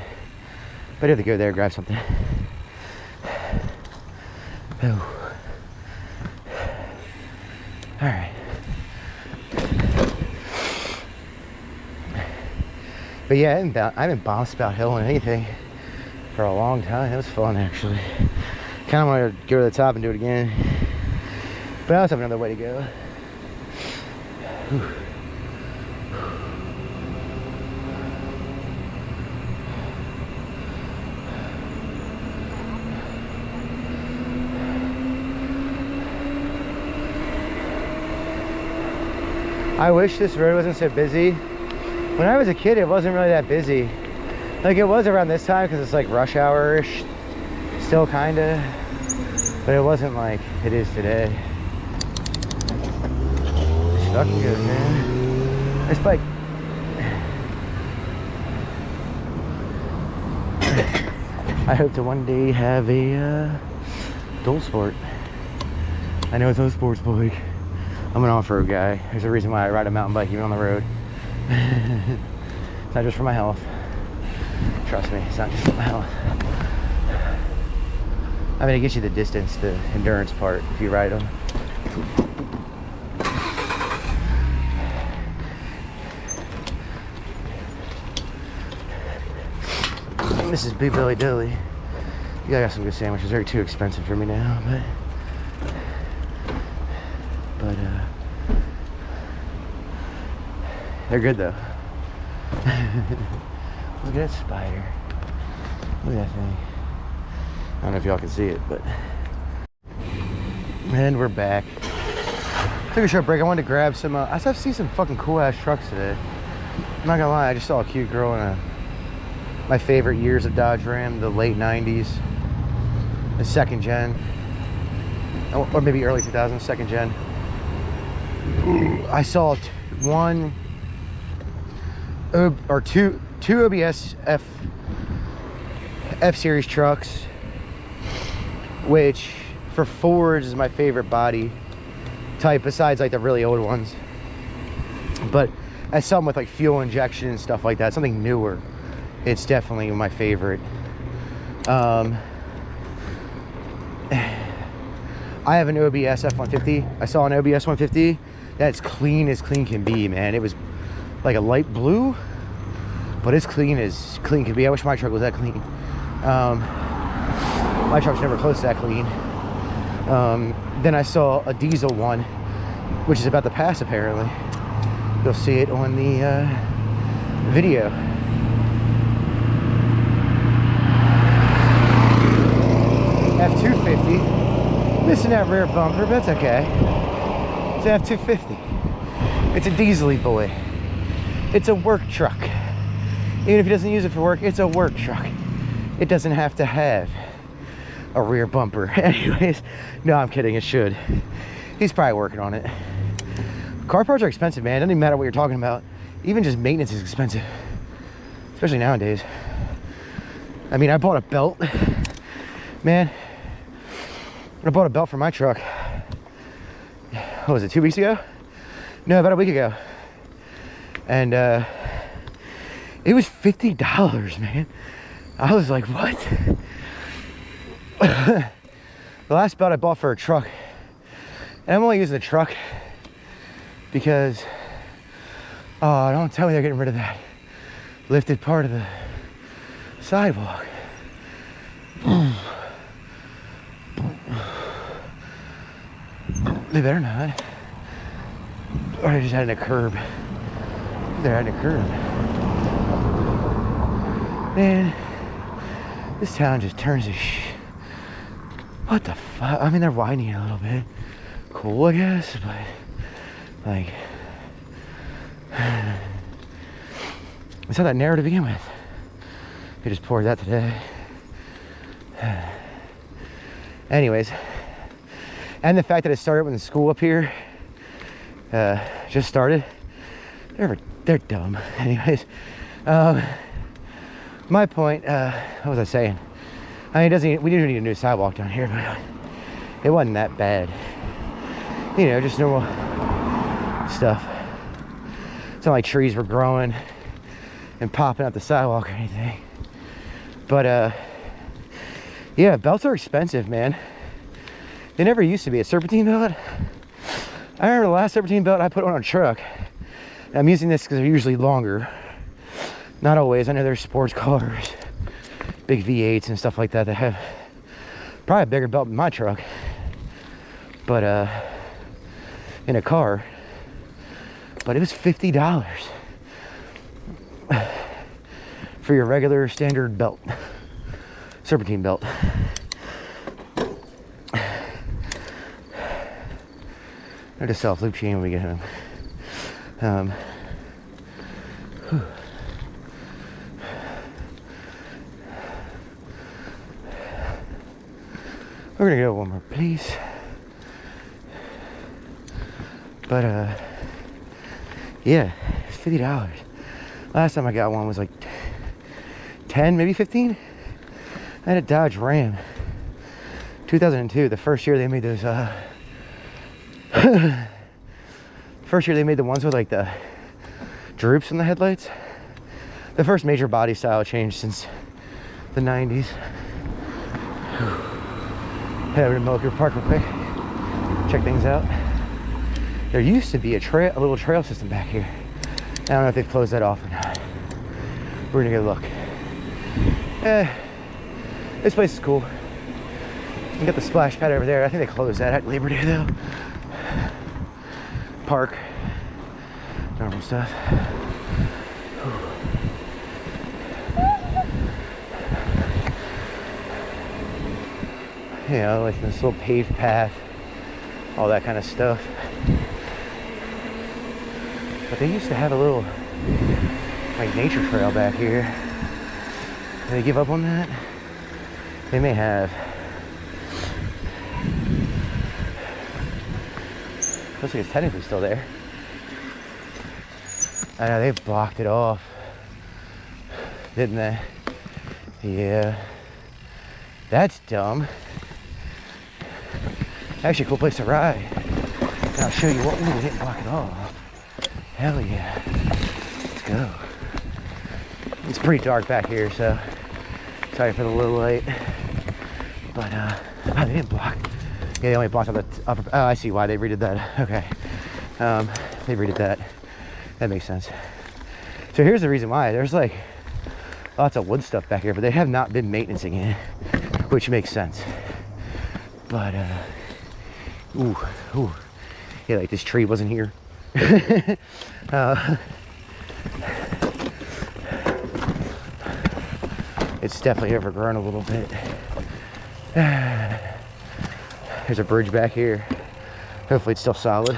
but I have to go there, grab something. Oh. All right. But yeah, I haven't bounced about hill on anything for a long time. It was fun, actually. Kind of want to go to the top and do it again, but I also have another way to go. Whew. I wish this road wasn't so busy. When I was a kid, it wasn't really that busy. Like it was around this time because it's like rush hour-ish, still kinda, but it wasn't like it is today. Stuck good, man. This bike. I hope to one day have a dual sport. I know it's a sports bike. I'm an off-road guy. There's a reason why I ride a mountain bike even on the road. It's not just for my health. Trust me, it's not just for my health. I mean, it gets you the distance, the endurance part, if you ride them. This is Big Billy Dilly. Yeah, I got some good sandwiches. They're too expensive for me now, but they're good though. Look at that spider. Look at that thing. I don't know if y'all can see it, but. And we're back. Took a short break. I wanted to grab some, I see some fucking cool ass trucks today. I'm not gonna lie, I just saw a cute girl in my favorite years of Dodge Ram, the late 90s. The second gen. Or maybe early 2000s, second gen. I saw two OBS F-Series trucks, which for Fords is my favorite body type besides like the really old ones. But as something with like fuel injection and stuff like that, something newer, it's definitely my favorite. I have an OBS F-150. I saw an OBS 150 that's clean as clean can be, man. It was like a light blue, but it's clean as clean can be. I wish my truck was that clean. My truck's never close to that clean. Then I saw a diesel one, which is about to pass apparently. You'll see it on the video. F-250. Missing that rear bumper, but that's okay. It's an F-250. It's a diesel-y boy. It's a work truck. Even if he doesn't use it for work, it's a work truck. It doesn't have to have a rear bumper. Anyways, no, I'm kidding, it should. He's probably working on it. Car parts are expensive, man. It doesn't even matter what you're talking about. Even just maintenance is expensive, especially nowadays. I mean, I bought a belt, man. I bought a belt for my truck. What was it, 2 weeks ago? No, about a week ago. And it was $50, man. I was like, what? The last belt I bought for a truck, and I'm only using the truck because, oh, don't tell me they're getting rid of that lifted part of the sidewalk. They better not. Or they just adding a curb. They're adding a curb. Man, this town just turns to shit. What the fuck? I mean, they're widening it a little bit. Cool, I guess, but like, it's not that narrow to begin with. They just poured that today. Anyways, and the fact that it started when the school up here just started, they're dumb. Anyways, my point, what was I saying? I mean, we didn't need a new sidewalk down here, but it wasn't that bad. You know, just normal stuff. It's not like trees were growing and popping out the sidewalk or anything. But yeah, belts are expensive, man. They never used to be. A serpentine belt, I remember the last serpentine belt I put on a truck. I'm using this because they're usually longer. Not always. I know there's sports cars, big V8s and stuff like that that have probably a bigger belt than my truck. But in a car. But it was $50 for your regular standard belt, serpentine belt. I'll just sell a loop chain when we get home. We're gonna go one more, please. But yeah, it's $50. Last time I got one was like 10, maybe 15. I had a Dodge Ram, 2002, the first year they made those first year they made the ones with like the droops in the headlights. The first major body style change since the 90s. Head over to Milker Park real quick, check things out. There used to be a little trail system back here. I don't know if they've closed that off or not. We're gonna go look. This place is cool. You got the splash pad over there. I think they closed that at Labor Day though. Park. Normal stuff. You know, like this little paved path, all that kind of stuff. But they used to have a little like nature trail back here. Did they give up on that? They may have. Looks like it's technically still there. I know they blocked it off, didn't they? Yeah. That's dumb. Actually a cool place to ride. And I'll show you what. Ooh, we didn't block it off. Hell yeah. Let's go. It's pretty dark back here, so sorry for the low light. But oh, they didn't block. Yeah, they only blocked on the upper. Oh, I see why they redid that. Okay. They redid that. That makes sense. So here's the reason why. There's like lots of wood stuff back here, but they have not been maintaining it, which makes sense. But ooh, yeah, like this tree wasn't here. It's definitely overgrown a little bit. There's a bridge back here. Hopefully it's still solid,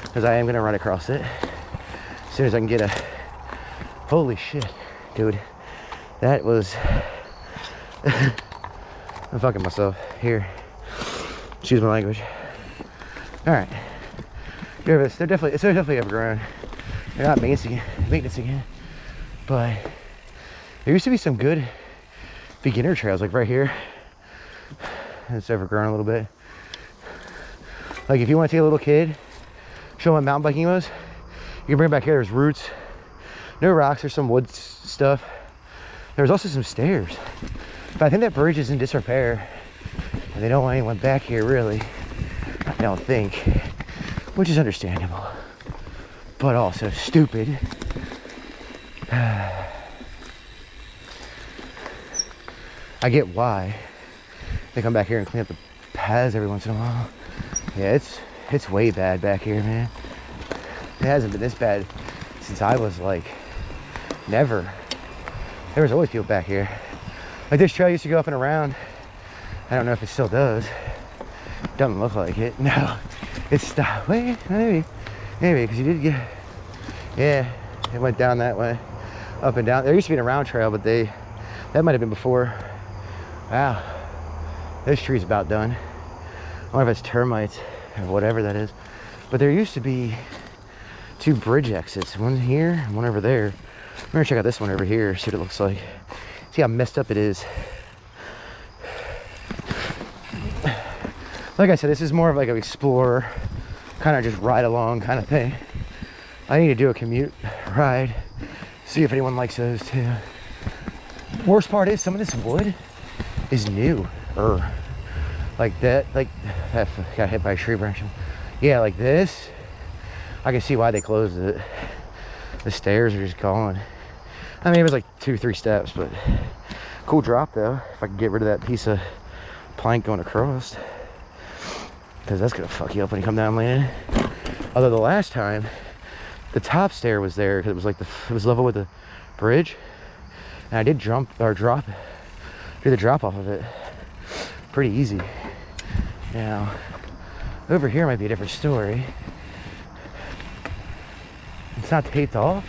because I am gonna run across it as soon as I can get a. Holy shit, dude, that was. I'm fucking myself here. Excuse my language. All right, they're definitely overgrown. They're not maintenance again, but there used to be some good beginner trails, like right here. It's overgrown a little bit. Like if you want to take a little kid, show them what mountain biking was, you can bring it back here. There's roots, no rocks, there's some wood stuff. There's also some stairs. But I think that bridge is in disrepair, and they don't want anyone back here, really. I don't think, which is understandable, but also stupid. I get why they come back here and clean up the paths every once in a while. Yeah, it's way bad back here, man. It hasn't been this bad since I was like, never. There was always people back here. Like this trail used to go up and around. I don't know if it still does. Doesn't look like it. No, it's stopped. Wait, maybe, because you did get. Yeah, it went down that way, up and down. There used to be an around trail, but that might have been before. Wow, this tree's about done. I wonder if it's termites or whatever that is. But there used to be 2 bridge exits, one here and one over there. I'm gonna check out this one over here, see what it looks like. See how messed up it is. Like I said, this is more of like an explorer, kind of just ride along kind of thing. I need to do a commute ride, see if anyone likes those too. Worst part is some of this wood is new, like that got hit by a tree branch. Yeah, like this, I can see why they closed it. The stairs are just gone. I mean, it was like 2-3 steps, but cool drop though. If I could get rid of that piece of plank going across, because that's gonna fuck you up when you come down landing. Although the last time, the top stair was there because it was like it was level with the bridge, and I did do the drop off of it pretty easy. Now over here might be a different story. It's not taped off,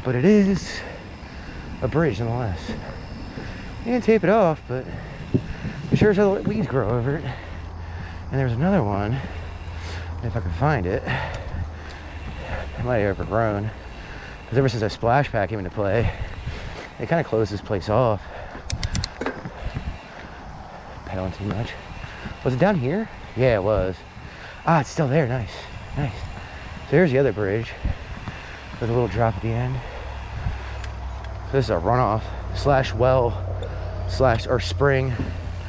but it is a bridge nonetheless. You can tape it off, but be sure to let weeds grow over it. And there's another one, if I can find it. It might have overgrown, because ever since that splash pad came into play, they kind of closed this place off. Pedaling too much. Was it down here? Yeah, it was. Ah, it's still there. Nice. So there's the other bridge with a little drop at the end. So this is a runoff / well / or spring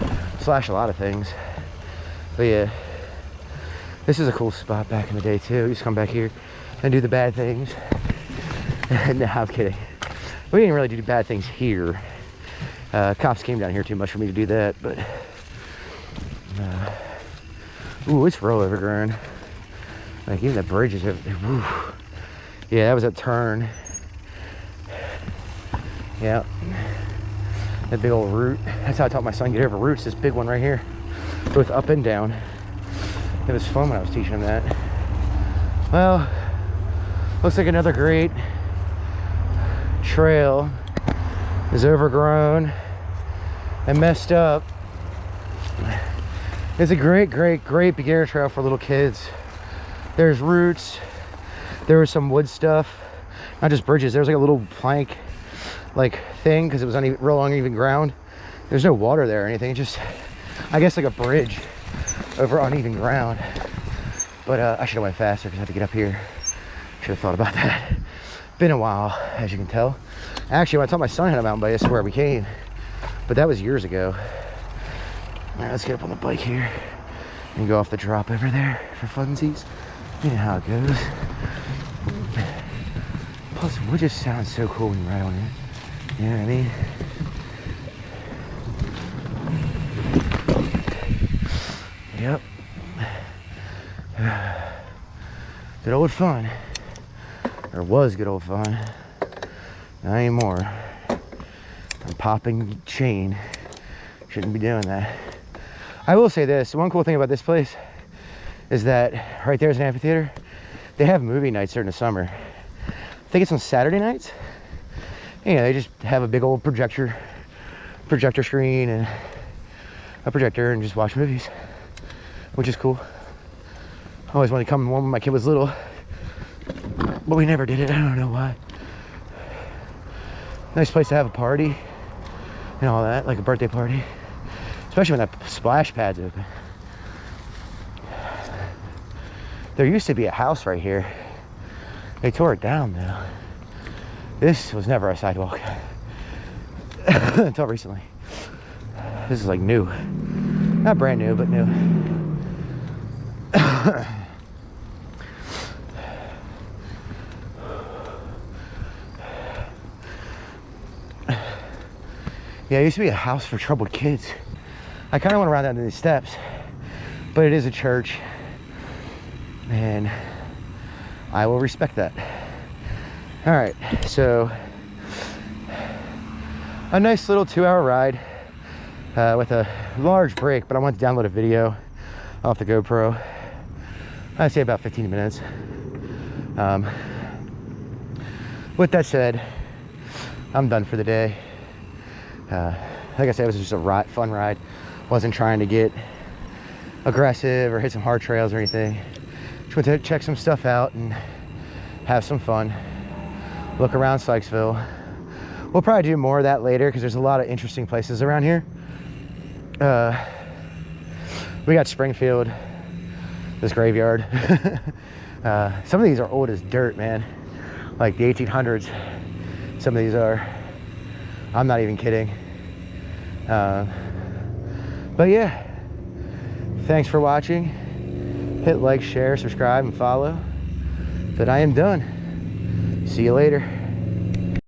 / a lot of things. But yeah, this is a cool spot back in the day too. We used to come back here and do the bad things. No, I'm kidding. We didn't really do bad things here. Cops came down here too much for me to do that, but ooh, it's real overgrown. Like even the bridge is ooh. Yeah, that was a turn. Yeah, that big old root. That's how I taught my son get over roots. This big one right here, both up and down. It was fun when I was teaching him that. Well, looks like another great trail is overgrown and messed up. It's a great beginner trail for little kids. There's roots, there was some wood stuff, not just bridges. There was like a little plank like thing because it was on real uneven ground. There's no water there or anything, just I guess like a bridge over uneven ground. But I should have went faster because I had to get up here. Should have thought about that. Been a while, as you can tell. Actually, when I taught my son how to mountain bike, this is where we came, but that was years ago. All right, let's get up on the bike here and go off the drop over there for funsies. You know how it goes. Plus, wood just sounds so cool when you ride on it. You know what I mean? Yep. Good old fun. Or was good old fun. Not anymore. I'm popping chain. Shouldn't be doing that. I will say this, one cool thing about this place is that right there's an amphitheater. They have movie nights during the summer. I think it's on Saturday nights. Yeah, they just have a big old projector screen and a projector and just watch movies, which is cool. I always wanted to come when my kid was little, but we never did it. I don't know why. Nice place to have a party and all that, like a birthday party, especially when that splash pad's open. There used to be a house right here. They tore it down though. This was never a sidewalk until recently. This is like new. Not brand new, but new. Yeah, it used to be a house for troubled kids. I kind of went around down to these steps, but it is a church, and I will respect that. All right, so a nice little 2-hour ride with a large break, but I want to download a video off the GoPro. I'd say about 15 minutes. With that said, I'm done for the day. Like I said, it was just a fun ride. Wasn't trying to get aggressive or hit some hard trails or anything. Just went to check some stuff out and have some fun. Look around Sykesville. We'll probably do more of that later because there's a lot of interesting places around here. We got Springfield, this graveyard. Some of these are old as dirt, man. Like the 1800s. Some of these are. I'm not even kidding. But yeah, thanks for watching. Hit like, share, subscribe, and follow. But I am done. See you later.